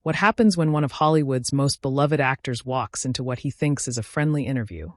What happens when one of Hollywood's most beloved actors walks into what he thinks is a friendly interview,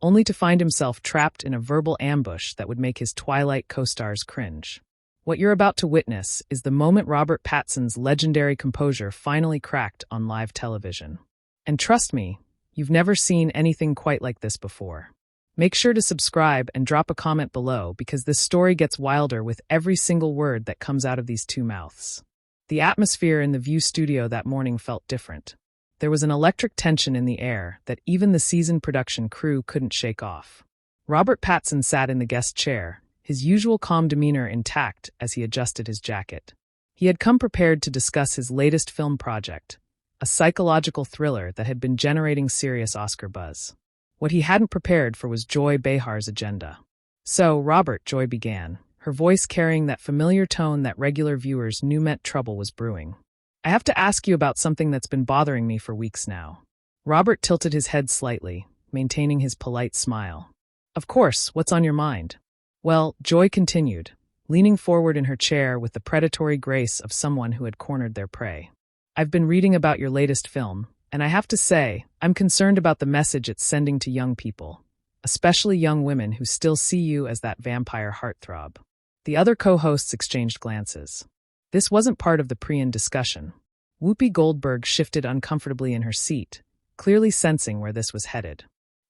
only to find himself trapped in a verbal ambush that would make his Twilight co-stars cringe? What you're about to witness is the moment Robert Pattinson's legendary composure finally cracked on live television. And trust me, you've never seen anything quite like this before. Make sure to subscribe and drop a comment below because this story gets wilder with every single word that comes out of these two mouths. The atmosphere in the View studio that morning felt different. There was an electric tension in the air that even the seasoned production crew couldn't shake off. Robert Pattinson sat in the guest chair, his usual calm demeanor intact as he adjusted his jacket. He had come prepared to discuss his latest film project, a psychological thriller that had been generating serious Oscar buzz. What he hadn't prepared for was Joy Behar's agenda. "So, Robert," Joy began, her voice carrying that familiar tone that regular viewers knew meant trouble was brewing. "I have to ask you about something that's been bothering me for weeks now." Robert tilted his head slightly, maintaining his polite smile. "Of course, what's on your mind?" "Well," Joy continued, leaning forward in her chair with the predatory grace of someone who had cornered their prey. "I've been reading about your latest film, and I have to say, I'm concerned about the message it's sending to young people, especially young women who still see you as that vampire heartthrob." The other co-hosts exchanged glances. This wasn't part of the pre-in discussion. Whoopi Goldberg shifted uncomfortably in her seat, clearly sensing where this was headed.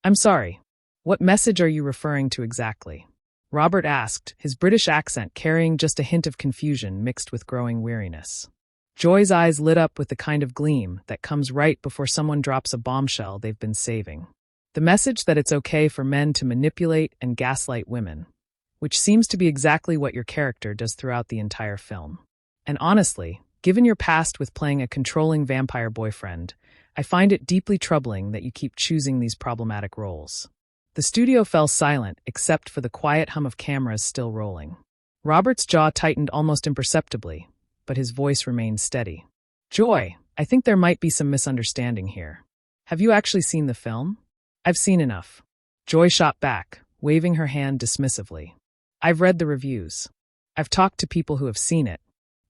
"I'm sorry. What message are you referring to exactly?" Robert asked, his British accent carrying just a hint of confusion mixed with growing weariness. Joy's eyes lit up with the kind of gleam that comes right before someone drops a bombshell they've been saving. The message that it's okay for men to manipulate and gaslight women, which seems to be exactly what your character does throughout the entire film. And honestly, given your past with playing a controlling vampire boyfriend, I find it deeply troubling that you keep choosing these problematic roles. The studio fell silent except for the quiet hum of cameras still rolling. Robert's jaw tightened almost imperceptibly, but his voice remained steady. "Joy, I think there might be some misunderstanding here. Have you actually seen the film?" "I've seen enough." Joy shot back, waving her hand dismissively. "I've read the reviews. I've talked to people who have seen it.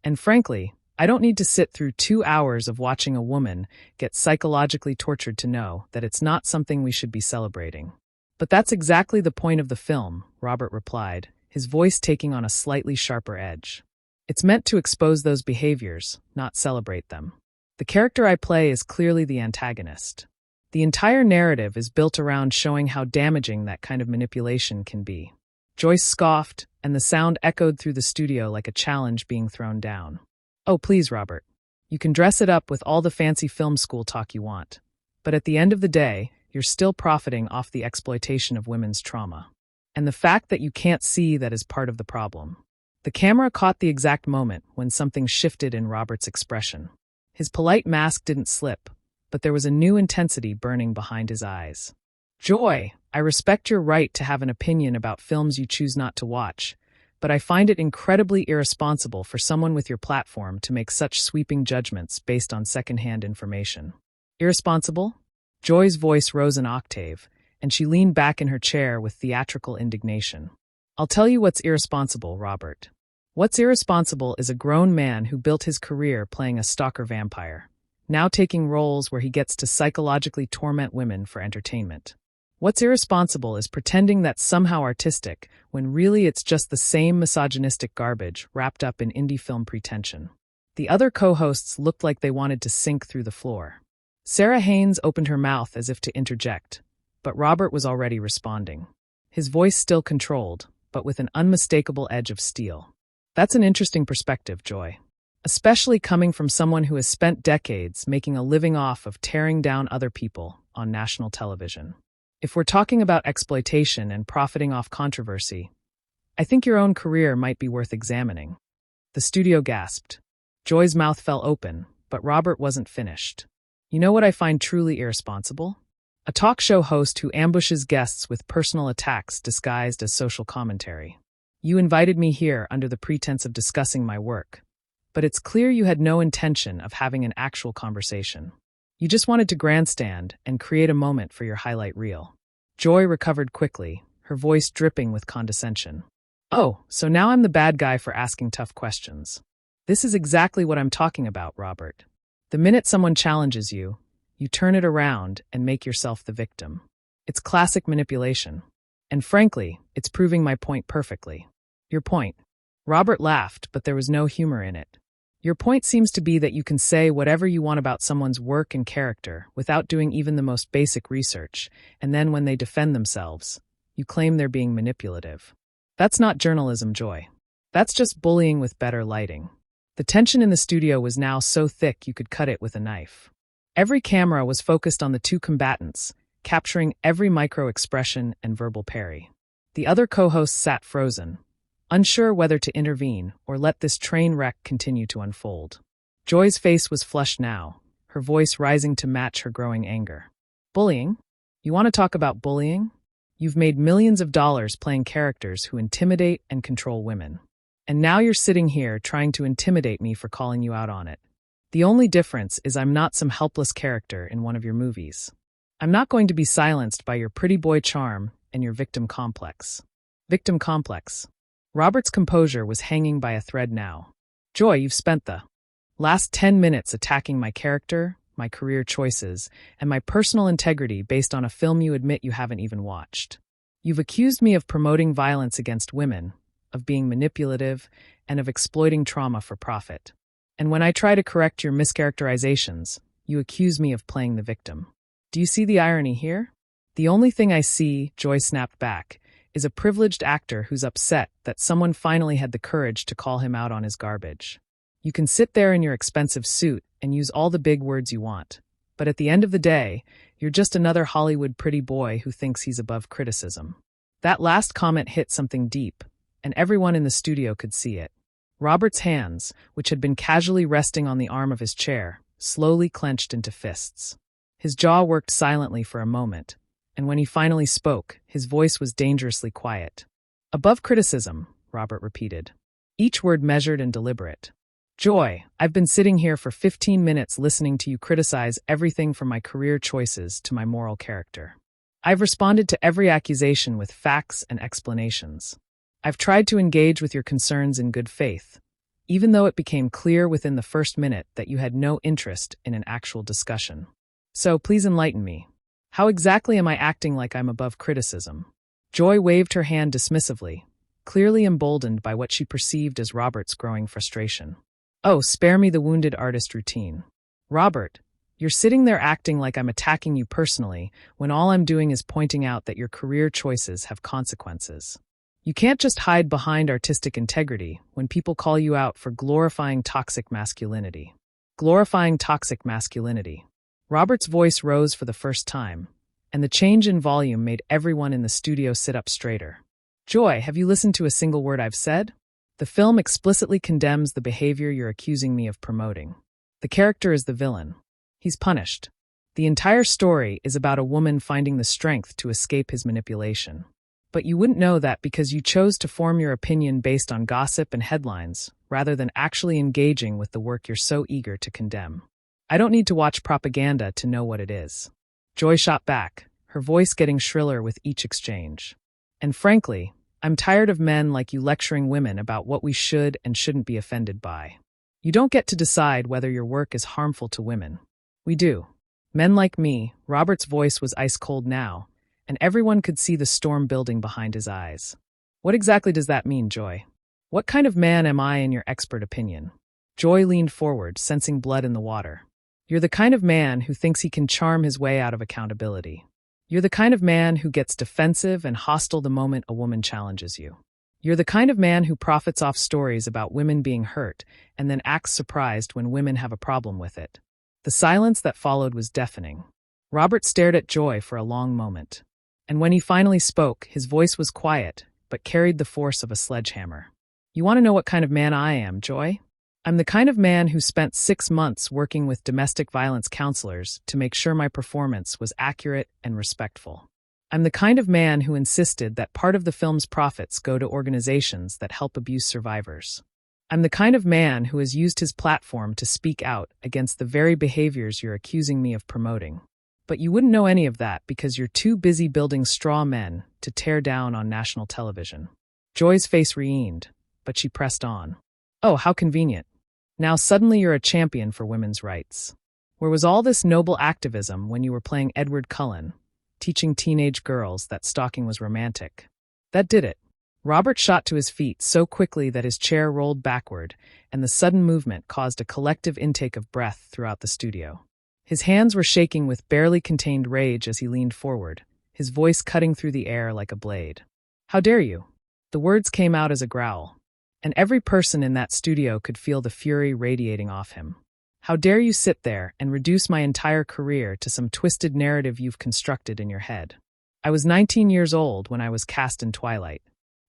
And frankly, I don't need to sit through 2 hours of watching a woman get psychologically tortured to know that it's not something we should be celebrating." "But that's exactly the point of the film," Robert replied, his voice taking on a slightly sharper edge. "It's meant to expose those behaviors, not celebrate them. The character I play is clearly the antagonist. The entire narrative is built around showing how damaging that kind of manipulation can be." Joyce scoffed, and the sound echoed through the studio like a challenge being thrown down. "Oh, please, Robert. You can dress it up with all the fancy film school talk you want. But at the end of the day, you're still profiting off the exploitation of women's trauma. And the fact that you can't see that is part of the problem." The camera caught the exact moment when something shifted in Robert's expression. His polite mask didn't slip, but there was a new intensity burning behind his eyes. "Joy, I respect your right to have an opinion about films you choose not to watch, but I find it incredibly irresponsible for someone with your platform to make such sweeping judgments based on secondhand information." "Irresponsible?" Joy's voice rose an octave, and she leaned back in her chair with theatrical indignation. "I'll tell you what's irresponsible, Robert. What's irresponsible is a grown man who built his career playing a stalker vampire, now taking roles where he gets to psychologically torment women for entertainment. What's irresponsible is pretending that's somehow artistic when really it's just the same misogynistic garbage wrapped up in indie film pretension." The other co-hosts looked like they wanted to sink through the floor. Sarah Haynes opened her mouth as if to interject, but Robert was already responding. His voice still controlled, but with an unmistakable edge of steel. "That's an interesting perspective, Joy. Especially coming from someone who has spent decades making a living off of tearing down other people on national television. If we're talking about exploitation and profiting off controversy, I think your own career might be worth examining." The studio gasped. Joy's mouth fell open, but Robert wasn't finished. "You know what I find truly irresponsible? A talk show host who ambushes guests with personal attacks disguised as social commentary. You invited me here under the pretense of discussing my work, but it's clear you had no intention of having an actual conversation. You just wanted to grandstand and create a moment for your highlight reel." Joy recovered quickly, her voice dripping with condescension. "Oh, so now I'm the bad guy for asking tough questions. This is exactly what I'm talking about, Robert. The minute someone challenges you, you turn it around and make yourself the victim. It's classic manipulation. And frankly, it's proving my point perfectly. Your point. Robert laughed, but there was no humor in it. Your point seems to be that you can say whatever you want about someone's work and character without doing even the most basic research, and then when they defend themselves, you claim they're being manipulative. That's not journalism, Joy. That's just bullying with better lighting. The tension in the studio was now so thick you could cut it with a knife. Every camera was focused on the two combatants, capturing every micro-expression and verbal parry. The other co-hosts sat frozen, unsure whether to intervene or let this train wreck continue to unfold. Joy's face was flushed now, her voice rising to match her growing anger. Bullying? You want to talk about bullying? You've made millions of dollars playing characters who intimidate and control women. And now you're sitting here trying to intimidate me for calling you out on it. The only difference is I'm not some helpless character in one of your movies. I'm not going to be silenced by your pretty boy charm and your victim complex. Victim complex. Robert's composure was hanging by a thread now. Joy, you've spent the last 10 minutes attacking my character, my career choices, and my personal integrity based on a film you admit you haven't even watched. You've accused me of promoting violence against women, of being manipulative, and of exploiting trauma for profit. And when I try to correct your mischaracterizations, you accuse me of playing the victim. Do you see the irony here? The only thing I see, Joy snapped back, is a privileged actor who's upset that someone finally had the courage to call him out on his garbage. You can sit there in your expensive suit and use all the big words you want, but at the end of the day, you're just another Hollywood pretty boy who thinks he's above criticism. That last comment hit something deep, and everyone in the studio could see it. Robert's hands, which had been casually resting on the arm of his chair, slowly clenched into fists. His jaw worked silently for a moment, and when he finally spoke, his voice was dangerously quiet. Above criticism, Robert repeated, each word measured and deliberate. Joy, I've been sitting here for 15 minutes listening to you criticize everything from my career choices to my moral character. I've responded to every accusation with facts and explanations. I've tried to engage with your concerns in good faith, even though it became clear within the first minute that you had no interest in an actual discussion. So please enlighten me. How exactly am I acting like I'm above criticism? Joy waved her hand dismissively, clearly emboldened by what she perceived as Robert's growing frustration. Oh, spare me the wounded artist routine. Robert, you're sitting there acting like I'm attacking you personally when all I'm doing is pointing out that your career choices have consequences. You can't just hide behind artistic integrity when people call you out for glorifying toxic masculinity. Glorifying toxic masculinity. Robert's voice rose for the first time, and the change in volume made everyone in the studio sit up straighter. Joy, have you listened to a single word I've said? The film explicitly condemns the behavior you're accusing me of promoting. The character is the villain. He's punished. The entire story is about a woman finding the strength to escape his manipulation. But you wouldn't know that because you chose to form your opinion based on gossip and headlines, rather than actually engaging with the work you're so eager to condemn. I don't need to watch propaganda to know what it is. Joy shot back, her voice getting shriller with each exchange. And frankly, I'm tired of men like you lecturing women about what we should and shouldn't be offended by. You don't get to decide whether your work is harmful to women. We do. Men like me. Robert's voice was ice cold now, and everyone could see the storm building behind his eyes. What exactly does that mean, Joy? What kind of man am I in your expert opinion? Joy leaned forward, sensing blood in the water. You're the kind of man who thinks he can charm his way out of accountability. You're the kind of man who gets defensive and hostile the moment a woman challenges you. You're the kind of man who profits off stories about women being hurt and then acts surprised when women have a problem with it. The silence that followed was deafening. Robert stared at Joy for a long moment. And when he finally spoke, his voice was quiet, but carried the force of a sledgehammer. You want to know what kind of man I am, Joy? I'm the kind of man who spent 6 months working with domestic violence counselors to make sure my performance was accurate and respectful. I'm the kind of man who insisted that part of the film's profits go to organizations that help abuse survivors. I'm the kind of man who has used his platform to speak out against the very behaviors you're accusing me of promoting. But you wouldn't know any of that because you're too busy building straw men to tear down on national television. Joy's face re-eamed, but she pressed on. Oh, how convenient. Now suddenly you're a champion for women's rights. Where was all this noble activism when you were playing Edward Cullen, teaching teenage girls that stalking was romantic? That did it. Robert shot to his feet so quickly that his chair rolled backward, and the sudden movement caused a collective intake of breath throughout the studio. His hands were shaking with barely contained rage as he leaned forward, his voice cutting through the air like a blade. How dare you? The words came out as a growl, and every person in that studio could feel the fury radiating off him. How dare you sit there and reduce my entire career to some twisted narrative you've constructed in your head? I was 19 years old when I was cast in Twilight.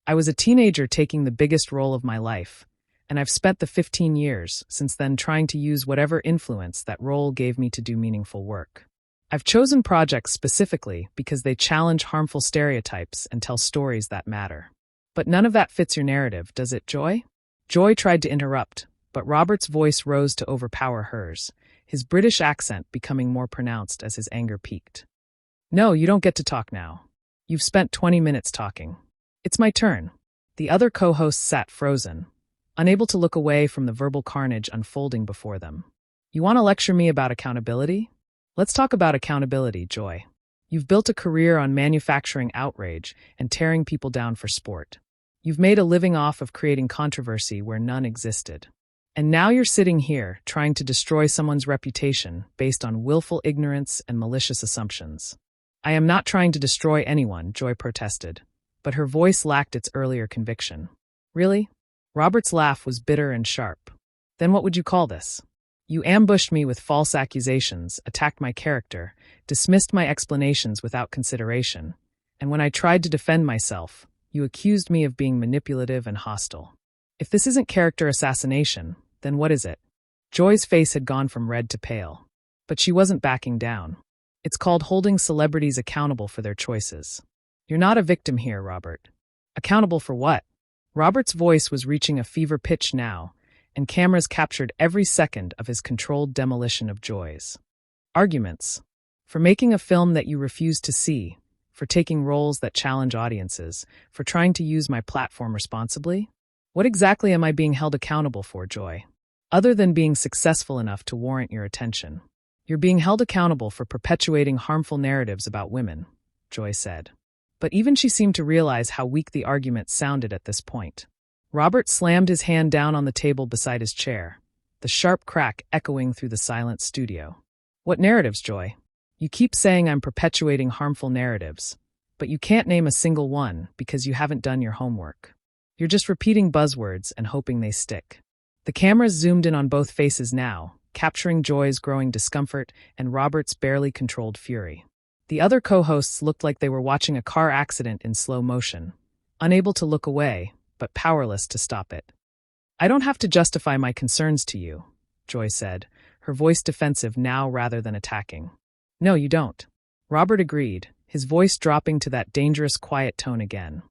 I was a teenager taking the biggest role of my life, and I've spent the 15 years since then trying to use whatever influence that role gave me to do meaningful work. I've chosen projects specifically because they challenge harmful stereotypes and tell stories that matter. But none of that fits your narrative, does it, Joy? Joy tried to interrupt, but Robert's voice rose to overpower hers, his British accent becoming more pronounced as his anger peaked. No, you don't get to talk now. You've spent 20 minutes talking. It's my turn. The other co-hosts sat frozen, unable to look away from the verbal carnage unfolding before them. You want to lecture me about accountability? Let's talk about accountability, Joy. You've built a career on manufacturing outrage and tearing people down for sport. You've made a living off of creating controversy where none existed. And now you're sitting here trying to destroy someone's reputation based on willful ignorance and malicious assumptions. I am not trying to destroy anyone, Joy protested, but her voice lacked its earlier conviction. Really? Robert's laugh was bitter and sharp. Then what would you call this? You ambushed me with false accusations, attacked my character, dismissed my explanations without consideration, and when I tried to defend myself, you accused me of being manipulative and hostile. If this isn't character assassination, then what is it? Joy's face had gone from red to pale, but she wasn't backing down. It's called holding celebrities accountable for their choices. You're not a victim here, Robert. Accountable for what? Robert's voice was reaching a fever pitch now, and cameras captured every second of his controlled demolition of Joy's arguments. For making a film that you refuse to see, for taking roles that challenge audiences, for trying to use my platform responsibly? What exactly am I being held accountable for, Joy? Other than being successful enough to warrant your attention. You're being held accountable for perpetuating harmful narratives about women, Joy said. But even she seemed to realize how weak the argument sounded at this point. Robert slammed his hand down on the table beside his chair, the sharp crack echoing through the silent studio. What narratives, Joy? You keep saying I'm perpetuating harmful narratives, but you can't name a single one because you haven't done your homework. You're just repeating buzzwords and hoping they stick. The cameras zoomed in on both faces now, capturing Joy's growing discomfort and Robert's barely controlled fury. The other co-hosts looked like they were watching a car accident in slow motion, unable to look away, but powerless to stop it. I don't have to justify my concerns to you, Joy said, her voice defensive now rather than attacking. No, you don't. Robert agreed, his voice dropping to that dangerous quiet tone again.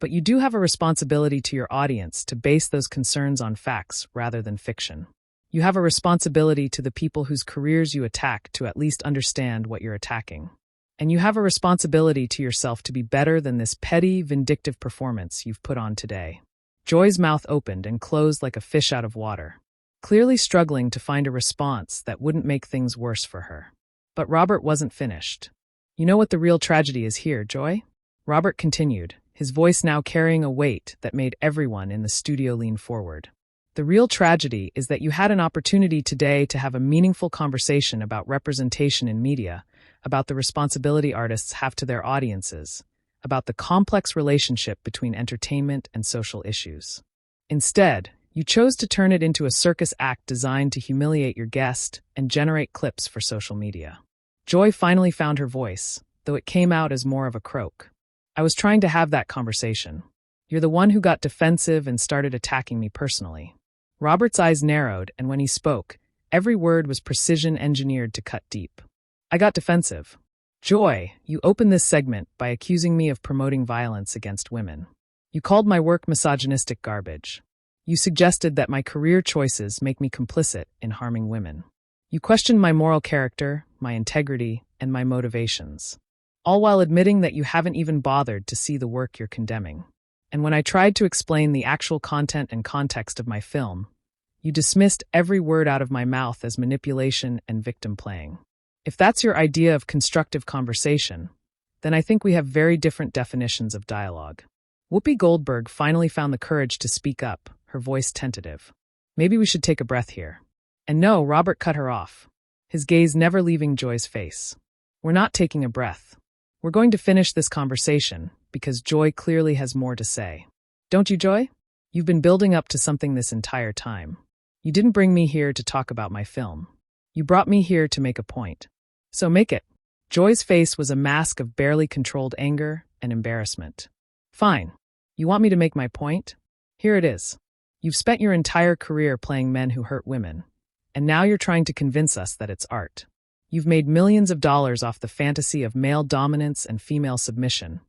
But you do have a responsibility to your audience to base those concerns on facts rather than fiction. You have a responsibility to the people whose careers you attack to at least understand what you're attacking. And you have a responsibility to yourself to be better than this petty, vindictive performance you've put on today. Joy's mouth opened and closed like a fish out of water, clearly struggling to find a response that wouldn't make things worse for her. But Robert wasn't finished. You know what the real tragedy is here, Joy? Robert continued, his voice now carrying a weight that made everyone in the studio lean forward. The real tragedy is that you had an opportunity today to have a meaningful conversation about representation in media, about the responsibility artists have to their audiences, about the complex relationship between entertainment and social issues. Instead, you chose to turn it into a circus act designed to humiliate your guest and generate clips for social media. Joy finally found her voice, though it came out as more of a croak. I was trying to have that conversation. You're the one who got defensive and started attacking me personally. Robert's eyes narrowed, and when he spoke, every word was precision engineered to cut deep. I got defensive. Joy, you opened this segment by accusing me of promoting violence against women. You called my work misogynistic garbage. You suggested that my career choices make me complicit in harming women. You questioned my moral character, my integrity, and my motivations, all while admitting that you haven't even bothered to see the work you're condemning. And when I tried to explain the actual content and context of my film, You dismissed every word out of my mouth as manipulation and victim playing. If that's your idea of constructive conversation, then I think we have very different definitions of dialogue. Whoopi Goldberg finally found the courage to speak up, her voice tentative. Maybe we should take a breath here. And no, Robert cut her off, his gaze never leaving Joy's face. We're not taking a breath. We're going to finish this conversation, because Joy clearly has more to say. Don't you, Joy? You've been building up to something this entire time. You didn't bring me here to talk about my film. You brought me here to make a point. So make it. Joy's face was a mask of barely controlled anger and embarrassment. Fine. You want me to make my point? Here it is. You've spent your entire career playing men who hurt women, and now you're trying to convince us that it's art. You've made millions of dollars off the fantasy of male dominance and female submission,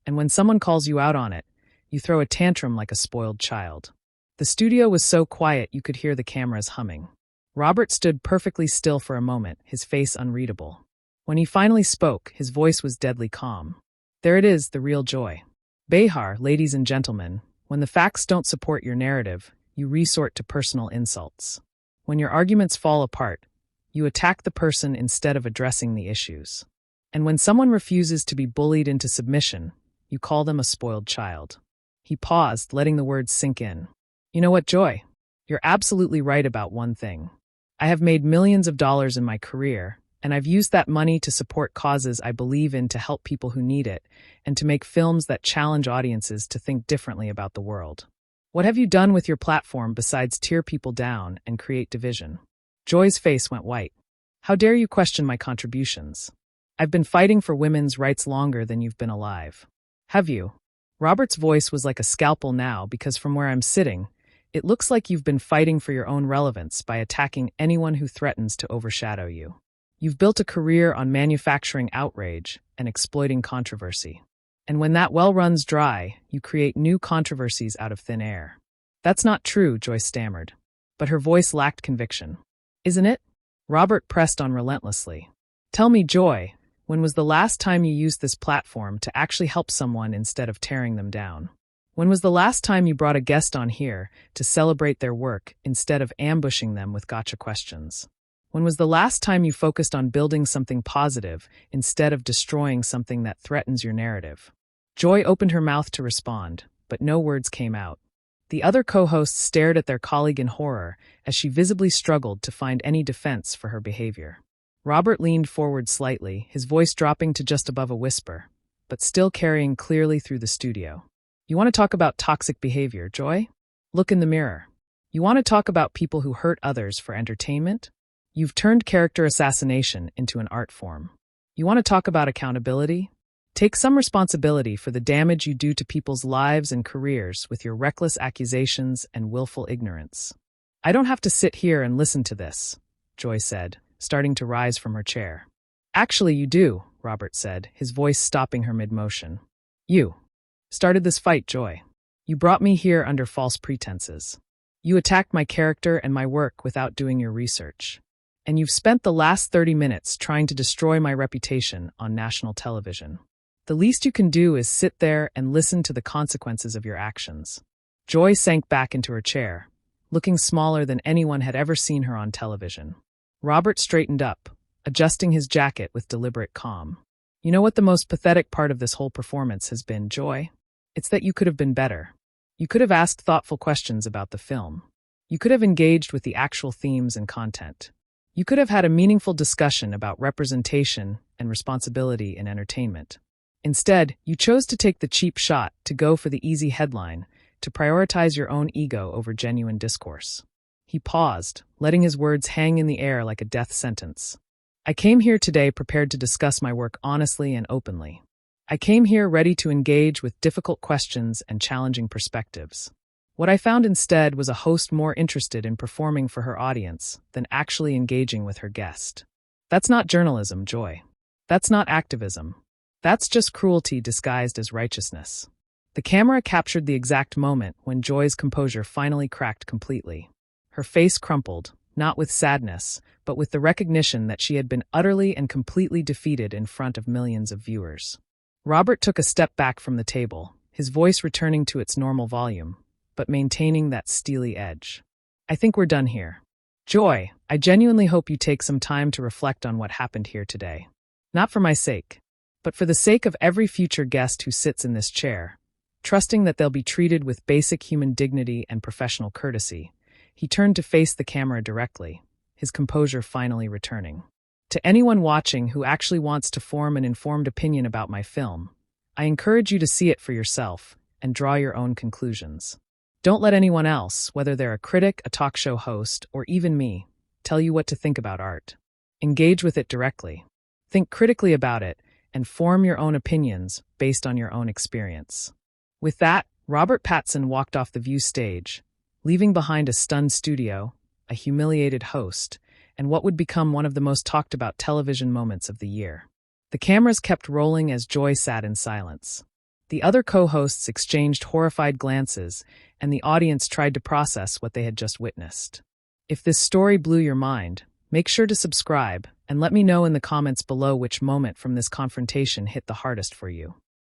and when someone calls you out on it, you throw a tantrum like a spoiled child. The studio was so quiet you could hear the cameras humming. Robert stood perfectly still for a moment, his face unreadable. When he finally spoke, his voice was deadly calm. There it is, the real Joy. Behar, ladies and gentlemen, when the facts don't support your narrative, you resort to personal insults. When your arguments fall apart, you attack the person instead of addressing the issues. And when someone refuses to be bullied into submission, you call them a spoiled child. He paused, letting the words sink in. You know what, Joy? You're absolutely right about one thing. I have made millions of dollars in my career, and I've used that money to support causes I believe in to help people who need it, and to make films that challenge audiences to think differently about the world. What have you done with your platform besides tear people down and create division? Joy's face went white. How dare you question my contributions? I've been fighting for women's rights longer than you've been alive. Have you? Robert's voice was like a scalpel now because from where I'm sitting, it looks like you've been fighting for your own relevance by attacking anyone who threatens to overshadow you. You've built a career on manufacturing outrage and exploiting controversy. And when that well runs dry, you create new controversies out of thin air. That's not true, Joy stammered. But her voice lacked conviction. Isn't it? Robert pressed on relentlessly. Tell me, Joy, when was the last time you used this platform to actually help someone instead of tearing them down? When was the last time you brought a guest on here to celebrate their work instead of ambushing them with gotcha questions? When was the last time you focused on building something positive instead of destroying something that threatens your narrative? Joy opened her mouth to respond, but no words came out. The other co-hosts stared at their colleague in horror as she visibly struggled to find any defense for her behavior. Robert leaned forward slightly, his voice dropping to just above a whisper, but still carrying clearly through the studio. You want to talk about toxic behavior, Joy? Look in the mirror. You want to talk about people who hurt others for entertainment? You've turned character assassination into an art form. You want to talk about accountability? Take some responsibility for the damage you do to people's lives and careers with your reckless accusations and willful ignorance. I don't have to sit here and listen to this, Joy said, starting to rise from her chair. Actually, you do, Robert said, his voice stopping her mid-motion. You started this fight, Joy. You brought me here under false pretenses. You attacked my character and my work without doing your research. And you've spent the last 30 minutes trying to destroy my reputation on national television. The least you can do is sit there and listen to the consequences of your actions. Joy sank back into her chair, looking smaller than anyone had ever seen her on television. Robert straightened up, adjusting his jacket with deliberate calm. You know what the most pathetic part of this whole performance has been, Joy? It's that you could have been better. You could have asked thoughtful questions about the film. You could have engaged with the actual themes and content. You could have had a meaningful discussion about representation and responsibility in entertainment. Instead, you chose to take the cheap shot, to go for the easy headline, to prioritize your own ego over genuine discourse. He paused, letting his words hang in the air like a death sentence. I came here today prepared to discuss my work honestly and openly. I came here ready to engage with difficult questions and challenging perspectives. What I found instead was a host more interested in performing for her audience than actually engaging with her guest. That's not journalism, Joy. That's not activism. That's just cruelty disguised as righteousness. The camera captured the exact moment when Joy's composure finally cracked completely. Her face crumpled, not with sadness, but with the recognition that she had been utterly and completely defeated in front of millions of viewers. Robert took a step back from the table, his voice returning to its normal volume, but maintaining that steely edge. I think we're done here. Joy, I genuinely hope you take some time to reflect on what happened here today. Not for my sake, but for the sake of every future guest who sits in this chair. Trusting that they'll be treated with basic human dignity and professional courtesy, he turned to face the camera directly, his composure finally returning. To anyone watching who actually wants to form an informed opinion about my film, I encourage you to see it for yourself and draw your own conclusions. Don't let anyone else, whether they're a critic, a talk show host, or even me, tell you what to think about art. Engage with it directly. Think critically about it and form your own opinions based on your own experience. With that, Robert Pattinson walked off the View stage, leaving behind a stunned studio, a humiliated host, and what would become one of the most talked about television moments of the year. The cameras kept rolling as Joy sat in silence. The other co-hosts exchanged horrified glances, and the audience tried to process what they had just witnessed. If this story blew your mind, make sure to subscribe and let me know in the comments below which moment from this confrontation hit the hardest for you.